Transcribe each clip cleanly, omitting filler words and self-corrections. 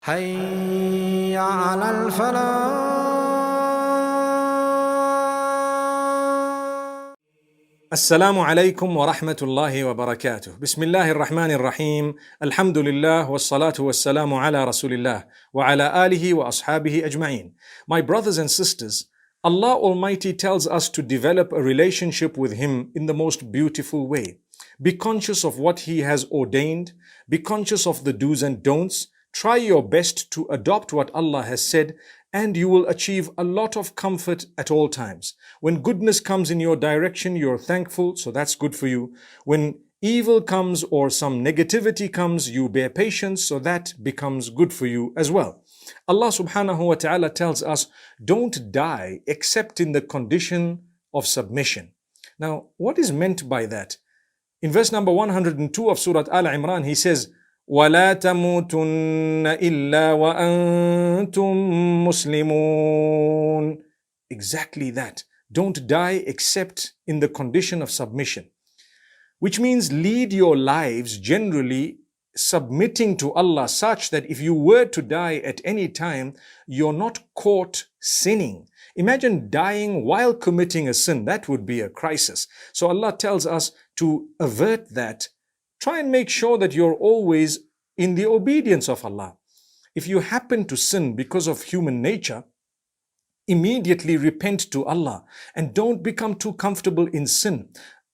حي على الفلاح. السلام عليكم ورحمة الله وبركاته. بسم الله الرحمن الرحيم. الحمد لله والصلاة والسلام على رسول الله وعلى آله وأصحابه أجمعين. My brothers and sisters, Allah Almighty tells us to develop a relationship with Him in the most beautiful way. Be conscious of what He has ordained. Be conscious of the do's and don'ts. Try your best to adopt what Allah has said, and you will achieve a lot of comfort at all times. When goodness comes in your direction, you're thankful, so that's good for you. When evil comes or some negativity comes, you bear patience, so that becomes good for you as well. Allah subhanahu wa ta'ala tells us, don't die except in the condition of submission. Now, what is meant by that? In verse number 102 of Surah Al-Imran, He says, وَلَا تَمُوتُنَّ إِلَّا وَأَنْتُمْ مُسْلِمُونَ. Exactly that. Don't die except in the condition of submission. Which means lead your lives generally submitting to Allah such that if you were to die at any time, you're not caught sinning. Imagine dying while committing a sin. That would be a crisis. So Allah tells us to avert that. Try and make sure that you're always in the obedience of Allah. If you happen to sin because of human nature, immediately repent to Allah and don't become too comfortable in sin.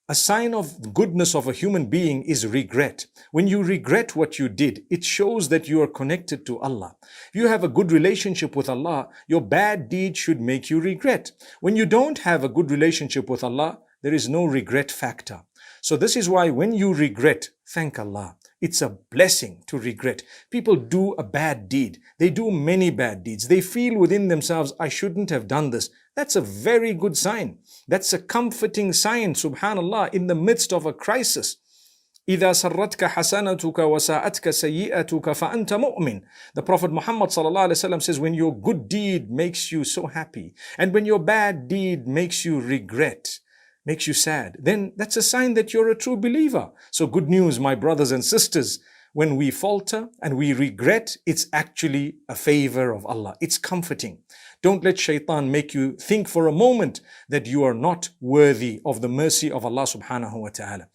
A sign of goodness of a human being is regret. When you regret what you did, it shows that you are connected to Allah. If you have a good relationship with Allah, your bad deed should make you regret. When you don't have a good relationship with Allah, there is no regret factor. So this is why when you regret, thank Allah. It's a blessing to regret. People do a bad deed. They do many bad deeds. They feel within themselves, I shouldn't have done this. That's a very good sign. That's a comforting sign, subhanallah, in the midst of a crisis. إِذَا سَرَّتْكَ حَسَنَتُكَ وَسَاءَتْكَ سَيِّئَتُكَ فَأَنْتَ مُؤْمِنٌ. The Prophet Muhammad ﷺ says, when your good deed makes you so happy, and when your bad deed makes you regret, makes you sad, then that's a sign that you're a true believer. So good news, my brothers and sisters, when we falter and we regret, it's actually a favor of Allah. It's comforting. Don't let shaitan make you think for a moment that you are not worthy of the mercy of Allah subhanahu wa ta'ala.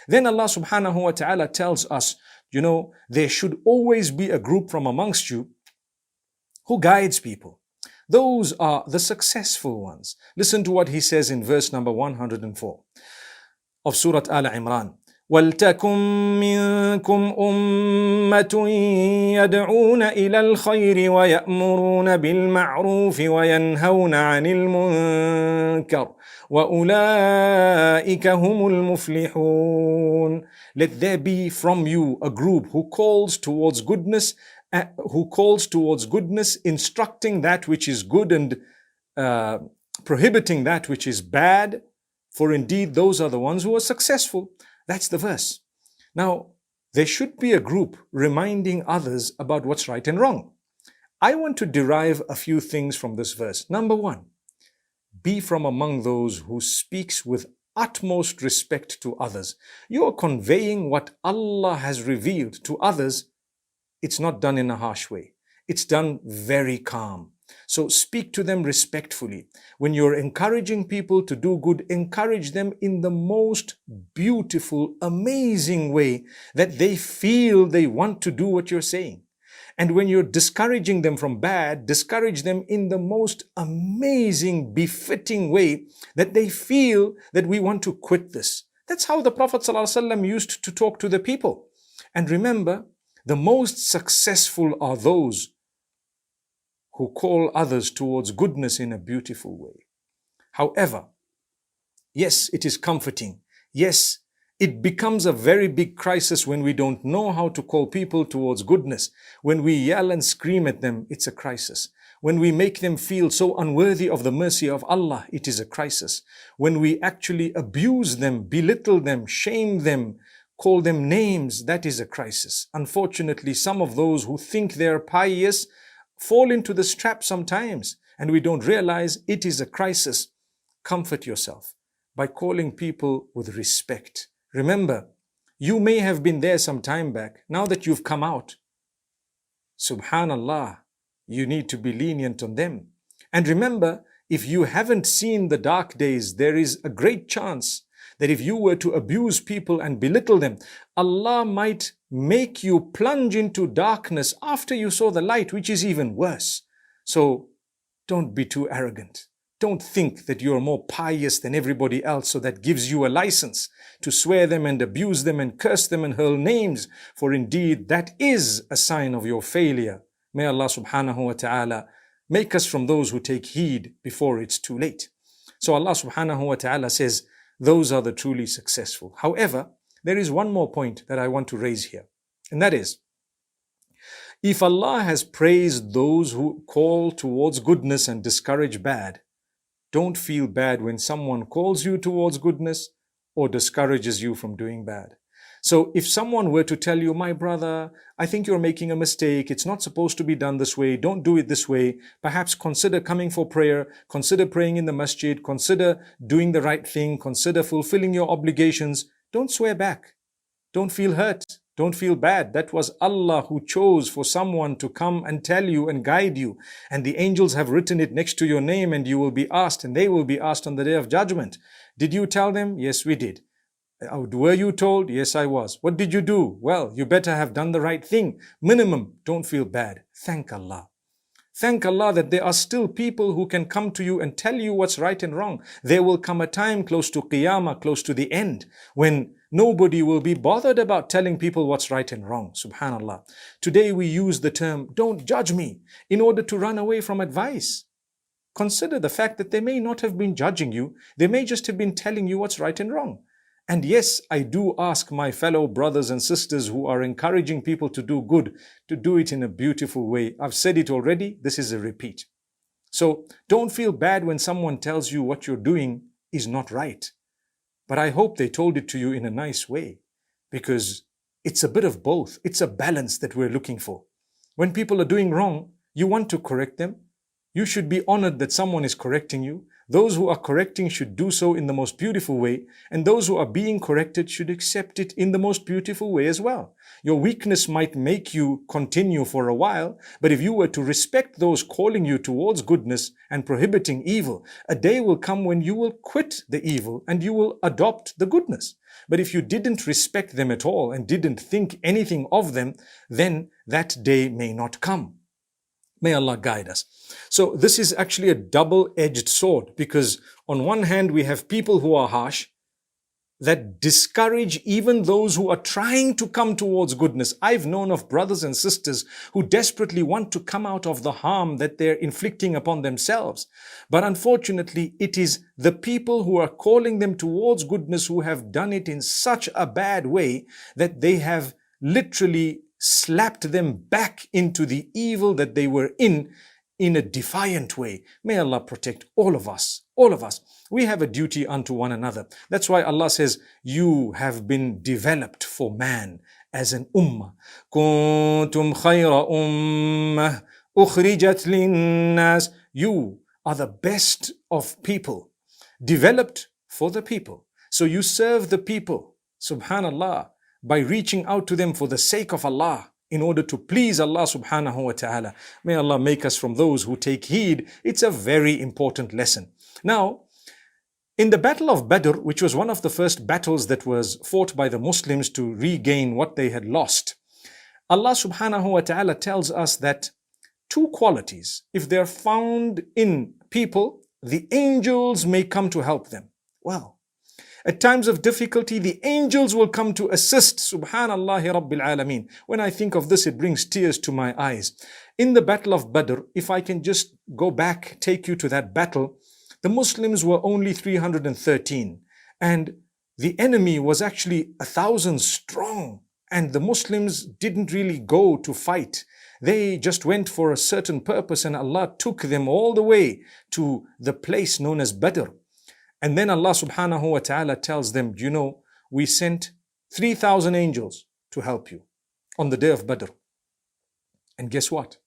Then Allah subhanahu wa ta'ala tells us, there should always be a group from amongst you who guides people. Those are the successful ones. Listen to what He says in verse number 104 of Surah Al-Imran. وَلْتَكُمْ مِنْكُمْ أُمَّةٌ يَدْعُونَ إِلَى الْخَيْرِ وَيَأْمُرُونَ بِالْمَعْرُوفِ وَيَنْهَوْنَ عَنِ الْمُنْكَرِ وَأُولَئِكَ هُمُ الْمُفْلِحُونَ. Let there be from you a group who calls towards goodness, instructing that which is good and prohibiting that which is bad, for indeed those are the ones who are successful. That's the verse. Now, there should be a group reminding others about what's right and wrong. I want to derive a few things from this verse. Number one, be from among those who speaks with utmost respect to others. You are conveying what Allah has revealed to others. It's not done in a harsh way. It's done very calm. So speak to them respectfully. When you're encouraging people to do good, encourage them in the most beautiful, amazing way that they feel they want to do what you're saying. And when you're discouraging them from bad, discourage them in the most amazing, befitting way that they feel that we want to quit this. That's how the Prophet ﷺ used to talk to the people. And remember, the most successful are those who call others towards goodness in a beautiful way. However, yes, it is comforting. Yes, it becomes a very big crisis when we don't know how to call people towards goodness. When we yell and scream at them, it's a crisis. When we make them feel so unworthy of the mercy of Allah, it is a crisis. When we actually abuse them, belittle them, shame them, call them names, that is a crisis. Unfortunately, some of those who think they're pious fall into this trap sometimes, and we don't realize it is a crisis. Comfort yourself by calling people with respect. Remember, you may have been there some time back. Now that you've come out, Subhanallah, you need to be lenient on them. And remember, if you haven't seen the dark days, there is a great chance that if you were to abuse people and belittle them, Allah might make you plunge into darkness after you saw the light, which is even worse. So don't be too arrogant. Don't think that you're more pious than everybody else, so that gives you a license to swear them and abuse them and curse them and hurl names, for indeed that is a sign of your failure. May Allah subhanahu wa ta'ala make us from those who take heed before it's too late. So Allah subhanahu wa ta'ala says, those are the truly successful. However, there is one more point that I want to raise here, and that is, if Allah has praised those who call towards goodness and discourage bad, don't feel bad when someone calls you towards goodness or discourages you from doing bad. So if someone were to tell you, my brother, I think you're making a mistake, it's not supposed to be done this way, don't do it this way, perhaps consider coming for prayer, consider praying in the masjid, consider doing the right thing, consider fulfilling your obligations, don't swear back. Don't feel hurt. Don't feel bad. That was Allah who chose for someone to come and tell you and guide you. And the angels have written it next to your name, and you will be asked, and they will be asked on the day of judgment. Did you tell them? Yes, we did. Were you told? Yes, I was. What did you do? Well, you better have done the right thing. Minimum, don't feel bad. Thank Allah. Thank Allah that there are still people who can come to you and tell you what's right and wrong. There will come a time close to Qiyamah, close to the end, when nobody will be bothered about telling people what's right and wrong. Subhanallah. Today we use the term, don't judge me, in order to run away from advice. Consider the fact that they may not have been judging you. They may just have been telling you what's right and wrong. And yes, I do ask my fellow brothers and sisters who are encouraging people to do good, to do it in a beautiful way. I've said it already, this is a repeat. So don't feel bad when someone tells you what you're doing is not right. But I hope they told it to you in a nice way, because it's a bit of both. It's a balance that we're looking for. When people are doing wrong, you want to correct them. You should be honored that someone is correcting you. Those who are correcting should do so in the most beautiful way, and those who are being corrected should accept it in the most beautiful way as well. Your weakness might make you continue for a while, but if you were to respect those calling you towards goodness and prohibiting evil, a day will come when you will quit the evil and you will adopt the goodness. But if you didn't respect them at all and didn't think anything of them, then that day may not come. May Allah guide us. So this is actually a double-edged sword, because on one hand we have people who are harsh, that discourage even those who are trying to come towards goodness. I've known of brothers and sisters who desperately want to come out of the harm that they're inflicting upon themselves. But unfortunately, it is the people who are calling them towards goodness who have done it in such a bad way that they have literally slapped them back into the evil that they were in a defiant way. May Allah protect all of us. All of us. We have a duty unto one another. That's why Allah says, you have been developed for man as an ummah. كُنْتُمْ خَيْرَ أُمَّةٍ أُخْرِجَتْ لِلنَّاسِ. You are the best of people, developed for the people. So you serve the people, subhanallah, by reaching out to them for the sake of Allah, in order to please Allah subhanahu wa ta'ala. May Allah make us from those who take heed. It's a very important lesson. Now, in the Battle of Badr, which was one of the first battles that was fought by the Muslims to regain what they had lost, Allah subhanahu wa ta'ala tells us that two qualities, if they're found in people, the angels may come to help them. Well, at times of difficulty, the angels will come to assist. Subhanallah Rabbil Alameen. When I think of this, it brings tears to my eyes. In the Battle of Badr, if I can just go back, take you to that battle, the Muslims were only 313, and the enemy was actually 1,000 strong, and the Muslims didn't really go to fight. They just went for a certain purpose, and Allah took them all the way to the place known as Badr. And then Allah subhanahu wa ta'ala tells them, you know, we sent 3,000 angels to help you on the day of Badr. And guess what?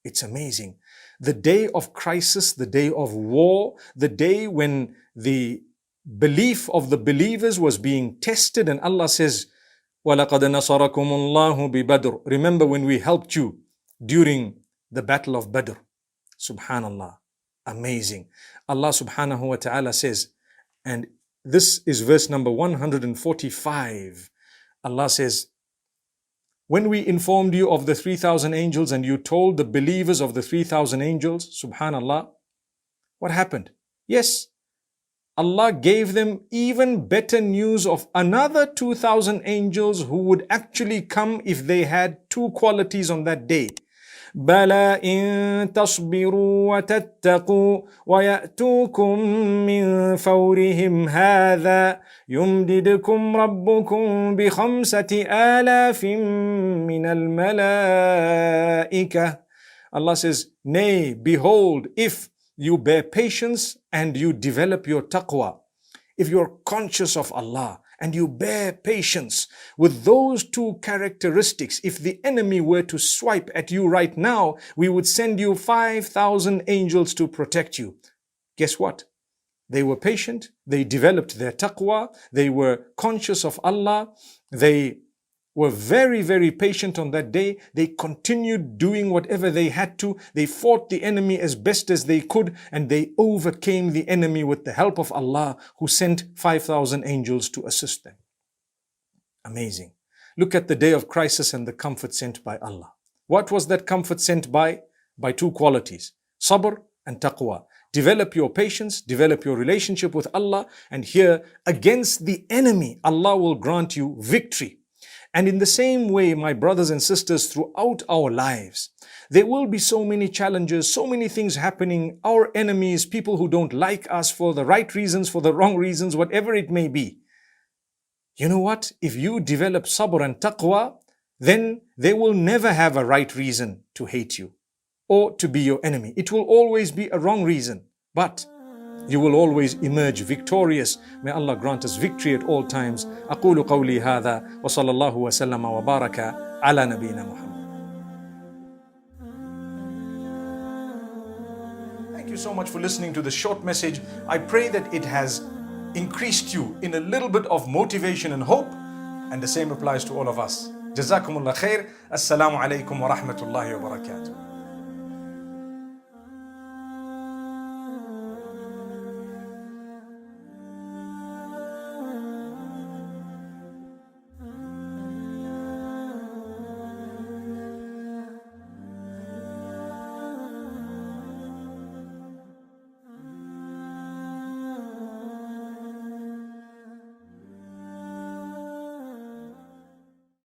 It's amazing. The day of crisis, the day of war, the day when the belief of the believers was being tested, and Allah says, وَلَقَدْ نَصَرَكُمُ اللَّهُ بِبَدْرٍ. Remember when we helped you during the battle of Badr. Subhanallah. Amazing. Allah subhanahu wa ta'ala says, and this is verse number 145. Allah says, when we informed you of the 3,000 angels and you told the believers of the 3,000 angels, subhanallah, what happened? Yes, Allah gave them even better news of another 2,000 angels who would actually come if they had two qualities on that day. بَلَا إِن تَصْبِرُوا وَتَتَّقُوا وَيَأْتُوكُم مِّن فَوْرِهِمْ هَٰذَا يُمْدِدْكُمْ رَبُّكُم بِخَمْسَةِ آلَافٍ مِّنَ الْمَلَائِكَةِ. Allah says, nay, behold, if you bear patience and you develop your taqwa, if you're conscious of Allah and you bear patience with those two characteristics, if the enemy were to swipe at you right now, we would send you 5,000 angels to protect you. Guess what? They were patient, they developed their taqwa, they were conscious of Allah, they were very, very patient on that day. They continued doing whatever they had to. They fought the enemy as best as they could, and they overcame the enemy with the help of Allah, who sent 5,000 angels to assist them. Amazing. Look at the day of crisis and the comfort sent by Allah. What was that comfort sent by? By two qualities, sabr and taqwa. Develop your patience, develop your relationship with Allah, and here, against the enemy, Allah will grant you victory. And in the same way, my brothers and sisters, throughout our lives, there will be so many challenges, so many things happening, our enemies, people who don't like us for the right reasons, for the wrong reasons, whatever it may be. You know what? If you develop sabr and taqwa, then they will never have a right reason to hate you or to be your enemy. It will always be a wrong reason, but you will always emerge victorious. May Allah grant us victory at all times. أقول قولي هذا وصلى الله وسلم وبارك على نبينا محمد. Thank you so much for listening to this short message. I pray that it has increased you in a little bit of motivation and hope, and the same applies to all of us. Jazakumullah khair. Assalamu alaikum wa rahmatullahi wa barakatuh.